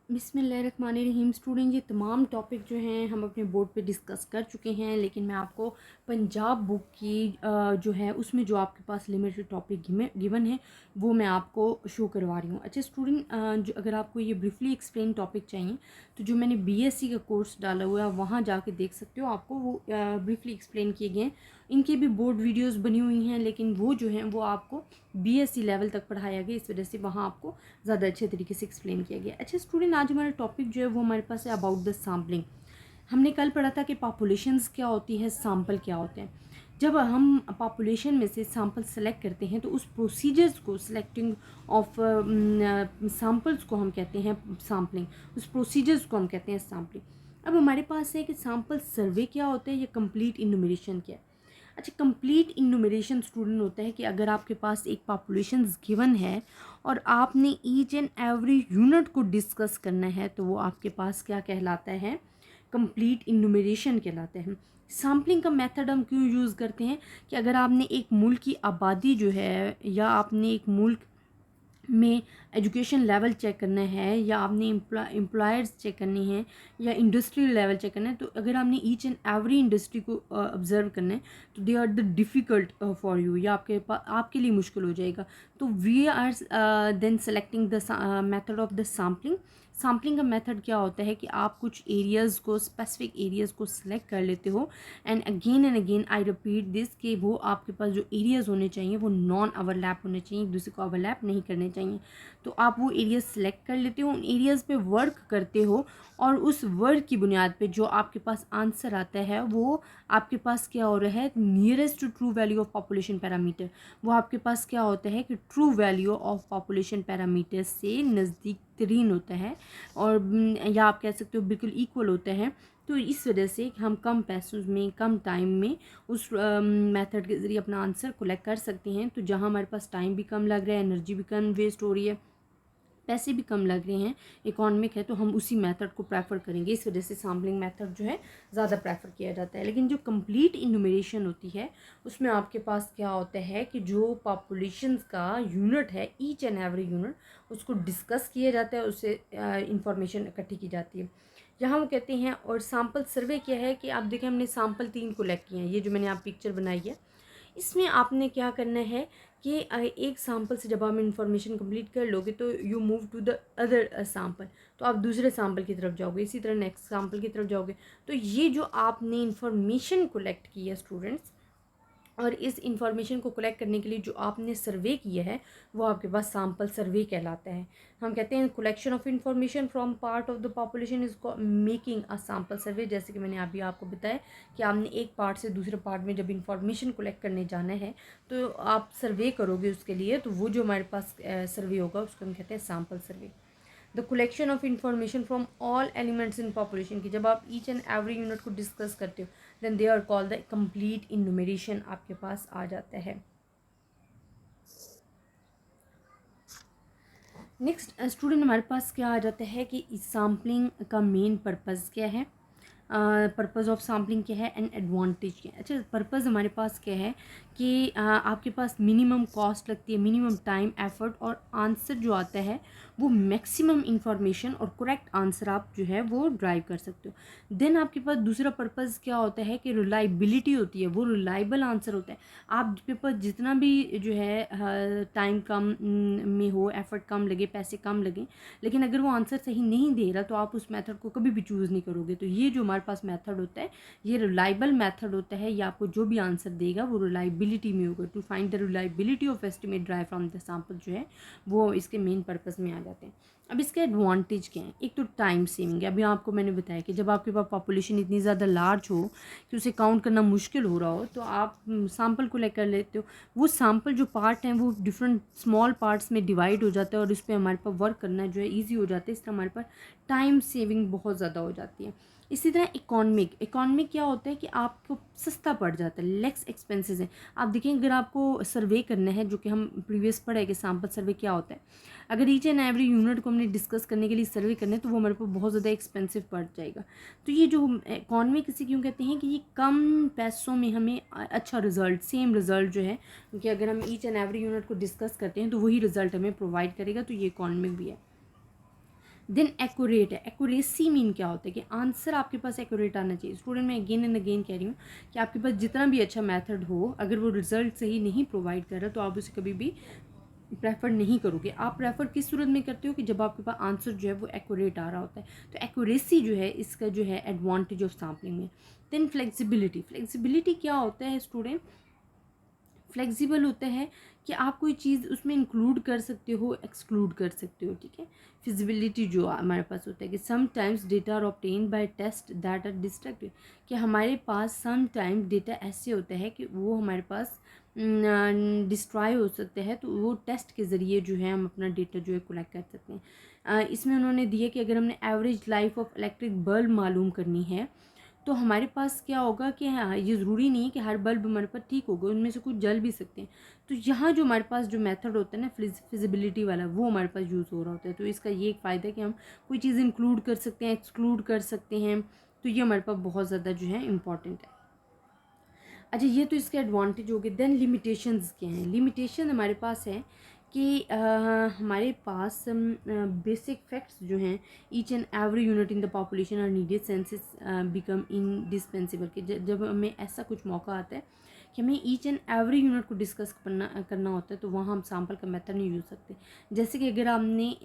बिस्मिल्लाहिर्रहमानिर्रहीम। स्टूडेंट, ये तमाम टॉपिक जो हैं हम अपने बोर्ड पे डिस्कस कर चुके हैं, लेकिन मैं आपको पंजाब बुक की जो है उसमें जो आपके पास लिमिटेड टॉपिक गिवन है वो मैं आपको शो करवा रही हूँ। अच्छा स्टूडेंट, जो अगर आपको ये ब्रीफली एक्सप्लेन टॉपिक चाहिए तो जो मैंने बीएससी का कोर्स डाला हुआ है वहाँ जाके देख सकते हो, आपको वो ब्रीफली एक्सप्लेन किए गए हैं। इनकी भी बोर्ड वीडियोज़ बनी हुई हैं, लेकिन वो जो हैं वो आपको बीएससी लेवल तक पढ़ाया गया, इस वजह से वहाँ आपको ज़्यादा अच्छे तरीके से एक्सप्लेन किया गया। अच्छा स्टूडेंट, आज हमारा टॉपिक जो है वो हमारे पास है अबाउट द सैम्पलिंग। हमने कल पढ़ा था कि पॉपुलेशंस क्या होती है, सैम्पल क्या होते हैं। जब हम पॉपुलेशन में से सैम्पल सेलेक्ट करते हैं तो उस प्रोसीजर्स को, सिलेक्टिंग ऑफ सैम्पल्स को हम कहते हैं सैम्पलिंग। उस प्रोसीजर्स को हम कहते हैं सैम्पलिंग। अब हमारे पास है कि सैम्पल सर्वे क्या होता है या कंप्लीट इन्यूमरेशन क्या है। अच्छा, कंप्लीट इन्यूमरेशन स्टूडेंट होता है कि अगर आपके पास एक पॉपुलेशन गिवन है और आपने ईच एंड एवरी यूनिट को डिस्कस करना है तो वो आपके पास क्या कहलाता है, कंप्लीट इन्यूमरेशन कहलाता है। सैम्पलिंग का मेथड हम क्यों यूज़ करते हैं कि अगर आपने एक मुल्क की आबादी जो है या आपने एक मुल्क में एजुकेशन लेवल चेक करना है या आपने एम्प्लॉयर्स चेक करने हैं या इंडस्ट्रियल लेवल चेक करना है, तो अगर आपने ईच एंड एवरी इंडस्ट्री को ऑब्जर्व करना है तो they are the difficult for you, या आपके लिए मुश्किल हो जाएगा। तो we are then selecting the method of the sampling. Sampling का मेथड क्या होता है कि आप कुछ एरियाज़ को, स्पेसिफिक एरियाज़ को सिलेक्ट कर लेते हो and again I repeat this कि वो आपके पास जो एरियाज़ होने चाहिए वो नॉन ओवरलैप होने चाहिए, एक दूसरे को ओवरलैप नहीं करने चाहिए। तो आप वो एरियाज सेलेक्ट कर लेते हो, उन एरियाज़ पे वर्क करते हो और उस वर्क की बुनियाद पे जो आपके पास आंसर आता है वो आपके पास क्या हो रहा है, nearest to true value of population parameter. वो आपके पास क्या होता है कि true value of population parameter से नज़दीक तरीन होता है, और या आप कह सकते हो बिल्कुल इक्वल होता है। तो इस वजह से हम कम पैसों में, कम टाइम में उस मेथड के ज़रिए अपना आंसर कलेक्ट कर सकते हैं। तो जहाँ हमारे पास टाइम भी कम लग रहा है, एनर्जी भी कम वेस्ट हो रही है, पैसे भी कम लग रहे हैं, इकोनॉमिक है, तो हम उसी मेथड को प्रेफर करेंगे। इस वजह से सैम्पलिंग मेथड जो है ज़्यादा प्रेफर किया जाता है। लेकिन जो कंप्लीट इन्यूमरेशन होती है उसमें आपके पास क्या होता है कि जो पॉपुलेशंस का यूनिट है, ईच एंड एवरी यूनिट, उसको डिस्कस किया जाता है, उससे इंफॉर्मेशन इकट्ठी की जाती है। यहाँ वो कहते हैं, और सैम्पल सर्वे क्या है कि आप देखें हमने सैम्पल 3 कलेक्ट किए हैं, ये जो मैंने आप पिक्चर बनाई है, इसमें आपने क्या करना है कि एक सैम्पल से जब आप इन्फॉर्मेशन कंप्लीट कर लोगे तो you move to the other sample, तो आप दूसरे सैम्पल की तरफ जाओगे, इसी तरह नेक्स्ट सैम्पल की तरफ जाओगे। तो ये जो आपने इन्फॉर्मेशन कलेक्ट की है स्टूडेंट्स, और इस इंफॉर्मेशन को कलेक्ट करने के लिए जो आपने सर्वे किया है वो आपके पास सैम्पल सर्वे कहलाता है। हम कहते हैं collection of information from part of the population is making a sample survey. जैसे कि मैंने अभी आपको बताया कि आपने एक पार्ट से दूसरे पार्ट में जब इंफॉर्मेशन कलेक्ट करने जाना है तो आप सर्वे करोगे उसके लिए, तो वो जो हमारे पास सर्वे होगा उसको हम कहते हैं sample survey. The collection of information from all elements in population की जब आप ईच एंड एवरी यूनिट को डिस्कस करते हो then they are called the complete enumeration आपके पास आ जाता है। नेक्स्ट स्टूडेंट, हमारे पास क्या आ जाता है कि इस सैम्पलिंग का मेन पर्पज़ क्या है, पर्पज़ ऑफ सैम्पलिंग क्या है एंड एडवांटेज क्या है। अच्छा, पर्पज़ हमारे पास क्या है कि आपके पास मिनिमम कॉस्ट लगती है, मिनिमम टाइम, एफर्ट, और आंसर जो आता है वो मैक्सिमम इंफॉर्मेशन और करेक्ट आंसर आप जो है वो ड्राइव कर सकते हो। देन आपके पास दूसरा पर्पज़ क्या होता है कि रिलायबिलिटी होती है, वो रिलायबल आंसर होता है। आपके पास जितना भी जो है टाइम कम में हो, एफर्ट कम लगे, पैसे कम लगे, लेकिन अगर वो आंसर सही नहीं दे रहा तो आप उस मेथड को कभी भी चूज़ नहीं करोगे। तो ये जो हमारे पास मेथड होता है ये रिलायबल मेथड होता है, ये आपको जो भी आंसर देगा वो रिलायबिलिटी में होगा। To find the reliability of estimate derived from the sample जो है वो इसके मेन पर्पज़ में आ जाते हैं। अब इसके एडवांटेज क्या हैं, एक तो टाइम सेविंग है। अभी आपको मैंने बताया कि जब आपके पास पॉपुलेशन इतनी ज़्यादा लार्ज हो कि उसे काउंट करना मुश्किल हो रहा हो तो आप सैम्पल को लेकर लेते हो, वो सैम्पल जो पार्ट हैं वो डिफरेंट स्मॉल पार्ट्स में डिवाइड हो जाता है और उस पर हमारे पास वर्क करना जो है ईजी हो जाता है। इस तरह हमारे पास टाइम सेविंग बहुत ज़्यादा हो जाती है। इसी तरह इकोनॉमिक क्या होता है कि आपको सस्ता पड़ जाता है, लेस एक्सपेंसेस है। आप देखें अगर आपको सर्वे करना है, जो कि हम प्रीवियस पढ़े कि सैम्पल सर्वे क्या होता है, अगर ईच एंड एवरी यूनिट को हमने डिस्कस करने के लिए सर्वे करना है तो वो हमारे पास बहुत ज़्यादा एक्सपेंसिव पड़ जाएगा। तो ये जो इकोनॉमिक इसे क्यों कहते हैं कि ये कम पैसों में हमें अच्छा रिजल्ट, सेम रिजल्ट जो है, क्योंकि अगर हम ईच एंड एवरी यूनिट को डिस्कस करते हैं तो वही रिजल्ट हमें प्रोवाइड करेगा, तो ये इकोनॉमिक भी है। देन एक्यूरेट है, एक्यूरेसी मीन क्या होता है कि आंसर आपके पास एक्यूरेट आना चाहिए। स्टूडेंट मैं अगेन एंड अगेन कह रही हूँ कि आपके पास जितना भी अच्छा मेथड हो, अगर वो रिजल्ट सही नहीं प्रोवाइड कर रहा तो आप उसे कभी भी प्रेफर नहीं करोगे। आप प्रेफर किस सूरत में करते हो कि जब आपके पास आंसर जो है वो एक्यूरेट आ रहा होता है। तो एक्यूरेसी जो है इसका जो है एडवांटेज ऑफ सैम्पलिंग में। देन फ्लेक्सिबिलिटी, फ्लेक्सिबिलिटी क्या होता है स्टूडेंट, फ्लेक्सिबल होता है कि आप कोई चीज़ उसमें इंक्लूड कर सकते हो, एक्सक्लूड कर सकते हो, ठीक है। फिजिबिलिटी जो हमारे पास होता है कि sometimes data are obtained by test that are destructive, कि हमारे पास समटाइम डेटा ऐसे होता है कि वो हमारे पास डिस्ट्रॉय हो सकते हैं, तो वो टेस्ट के ज़रिए जो है हम अपना डेटा जो है कलेक्ट कर सकते हैं। इसमें उन्होंने दिया कि अगर हमने average life of electric bulb मालूम करनी है तो हमारे पास क्या होगा कि हाँ, ये ज़रूरी नहीं है कि हर बल्ब हमारे पास ठीक होगा, उनमें से कुछ जल भी सकते हैं। तो यहाँ जो हमारे पास जो मेथड होता है ना फिजिबिलिटी वाला, वो हमारे पास यूज़ हो रहा होता है। तो इसका ये एक फ़ायदा है कि हम कोई चीज़ इंक्लूड कर सकते हैं, एक्सक्लूड कर सकते हैं। तो ये हमारे पास बहुत ज़्यादा जो है इम्पॉर्टेंट है। अच्छा, ये तो इसके एडवांटेज हो गए। देन लिमिटेशंस क्या हैं। लिमिटेशन हमारे पास है कि हमारे पास बेसिक फैक्ट्स जो हैं, each and every unit in the population are needed census become indispensable, कि जब हमें ऐसा कुछ मौका आता है कि हमें ईच एंड एवरी यूनिट को डिस्कस करना होता है, तो वहाँ हम सैम्पल का मेथड नहीं यूज़ सकते। जैसे कि अगर आपने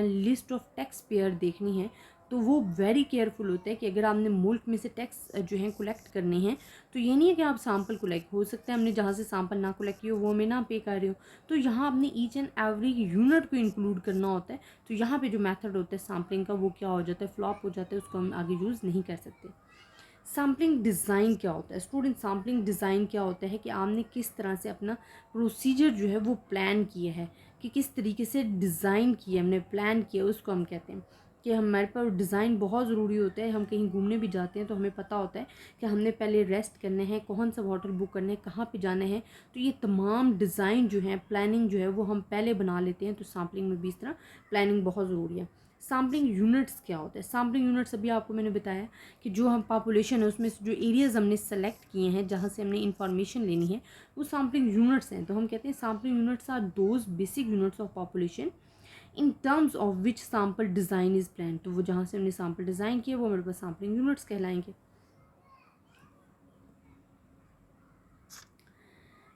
लिस्ट ऑफ टैक्स पेयर देखनी है तो वो वेरी केयरफुल होता है कि अगर आपने मुल्क में से टैक्स जो हैं कलेक्ट करने हैं, तो ये नहीं है कि आप सैम्पल कलेक्ट, हो सकता है हमने जहाँ से सैम्पल ना कलेक्ट किया हो वो हमें ना पे कर रहे हो, तो यहाँ आपने ईच एंड एवरी यूनिट को इंक्लूड करना होता है। तो यहाँ पे जो मेथड होता है सैम्पलिंग का वो क्या हो जाता है, फ्लॉप हो जाता है, उसको हम आगे यूज़ नहीं कर सकते। सैम्पलिंग डिज़ाइन क्या होता है स्टूडेंट, सैम्पलिंग डिज़ाइन क्या होता है कि आपने किस तरह से अपना प्रोसीजर जो है वो प्लान किया है, कि किस तरीके से डिज़ाइन किया, हमने प्लान किया, उसको हम कहते हैं कि हमारे पास डिज़ाइन बहुत ज़रूरी होता है। हम कहीं घूमने भी जाते हैं तो हमें पता होता है कि हमने पहले रेस्ट करना है, कौन सा होटल बुक करना है, कहाँ पे जाना है। तो ये तमाम डिज़ाइन जो है, प्लानिंग जो है वो हम पहले बना लेते हैं। तो सैम्पलिंग में भी इस तरह प्लानिंग बहुत ज़रूरी है। सैम्पलिंग यूनिट्स क्या होता है, सैम्पलिंग यूनिट्स अभी आपको मैंने बताया कि जो हम पॉपुलेशन है उसमें से जो एरियाज़ हमने सेलेक्ट किए हैं जहाँ से हमने इंफॉर्मेशन लेनी है वो सैम्पलिंग यूनिट्स हैं। तो हम कहते हैं sampling units are those basic units of population in terms of which sample design is plan. तो वो जहाँ से हमने सैम्पल डिज़ाइन किया वो हमारे पास सैम्पलिंग यूनिट्स कहलाएंगे।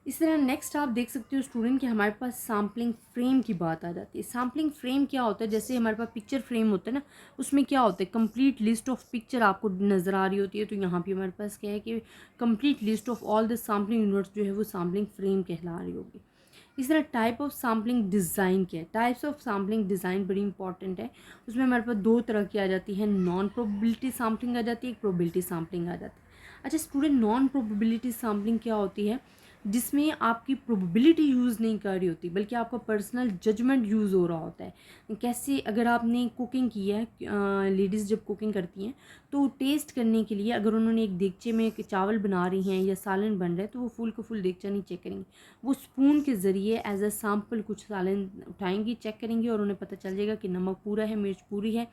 इस तरह नेक्स्ट आप देख सकते हो स्टूडेंट कि हमारे पास सैम्पलिंग फ्रेम की बात आ जाती है। सैम्पलिंग फ्रेम क्या होता है, जैसे हमारे पास पिक्चर फ्रेम होता है ना, उसमें क्या होता है कंप्लीट लिस्ट ऑफ पिक्चर आपको नज़र आ रही होती है। तो यहाँ पे हमारे पास क्या है कि complete list of all the sampling units जो है वो सैम्पलिंग फ्रेम कहला रही होगी। इस तरह टाइप ऑफ सैम्पलिंग डिज़ाइन क्या है, टाइप्स ऑफ सैम्पलिंग डिज़ाइन बड़ी इंपॉर्टेंट है। उसमें हमारे पास दो तरह की आ जाती है, नॉन प्रोबेबिलिटी सैम्पलिंग आ जाती है, एक प्रोबेबिलिटी सैम्पलिंग आ जाती है। अच्छा स्टूडेंट, नॉन प्रोबेबिलिटी सैम्पलिंग क्या होती है, जिसमें आपकी प्रोबेबिलिटी यूज़ नहीं कर रही होती बल्कि आपका पर्सनल जजमेंट यूज़ हो रहा होता है। कैसे, अगर आपने कुकिंग की है, लेडीज़ जब कुकिंग करती हैं तो टेस्ट करने के लिए अगर उन्होंने एक देगचे में चावल बना रही हैं या सालन बन रहा है तो वो फुल का फुल देगचा नहीं चेक करेंगे, वो स्पून के ज़रिए एज अ सैम्पल कुछ सालन उठाएंगी, चेक करेंगी और उन्हें पता चल जाएगा कि नमक पूरा है, मिर्च पूरी है।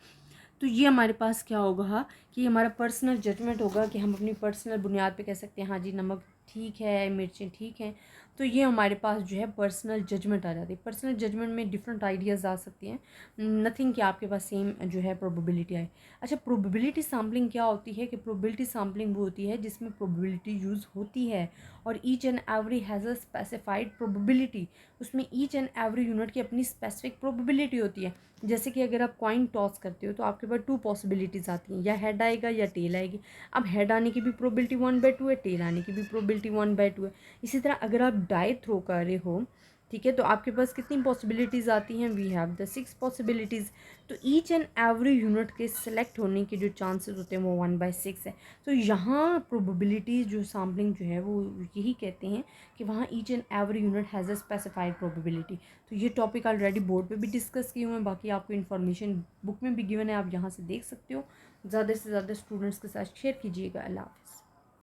तो ये हमारे पास क्या होगा कि हमारा पर्सनल जजमेंट होगा कि हम अपनी पर्सनल बुनियाद पे कह सकते हैं हाँ जी नमक ठीक है, मिर्चें ठीक हैं। तो ये हमारे पास जो है पर्सनल जजमेंट आ जाती है। पर्सनल जजमेंट में डिफरेंट आइडियाज़ आ सकती हैं, नथिंग कि आपके पास सेम जो है प्रोबेबिलिटी आए। अच्छा, प्रोबेबिलिटी सैम्पलिंग क्या होती है कि प्रोबेबिलिटी सैम्पलिंग वो होती है जिसमें प्रोबेबिलिटी यूज़ होती है और each and every has a specified probability. उसमें ईच एंड एवरी यूनिट की अपनी स्पेसिफिक प्रोबेबिलिटी होती है। जैसे कि अगर आप कॉइन टॉस करते हो तो आपके पास 2 पॉसिबिलिटीज़ आती हैं, या हेड आएगा या टेल आएगी। अब हेड आने की भी प्रोबेबिलिटी 1/2 है, टेल आने की भी प्रोबेबिलिटी 1/2 है। इसी तरह अगर आप डाई थ्रो कर रहे हो, ठीक है, तो आपके पास कितनी पॉसिबिलिटीज़ आती हैं, वी हैव द 6 पॉसिबिलिटीज़। तो ईच एंड एवरी यूनिट के सेलेक्ट होने के जो चांसेस होते हैं वो 1/6 है। तो यहाँ प्रोबेबिलिटीज़ जो सैम्पलिंग जो है वो यही कहते हैं कि वहाँ each and every unit has a specified probability. तो ये टॉपिक ऑलरेडी बोर्ड पे भी डिस्कस किए हुए हैं, बाकी आपको इन्फॉर्मेशन बुक में भी गिवन है, आप यहाँ से देख सकते हो। ज़्यादा से ज़्यादा स्टूडेंट्स के साथ शेयर कीजिएगा। अल्लाह हाफ़िज़।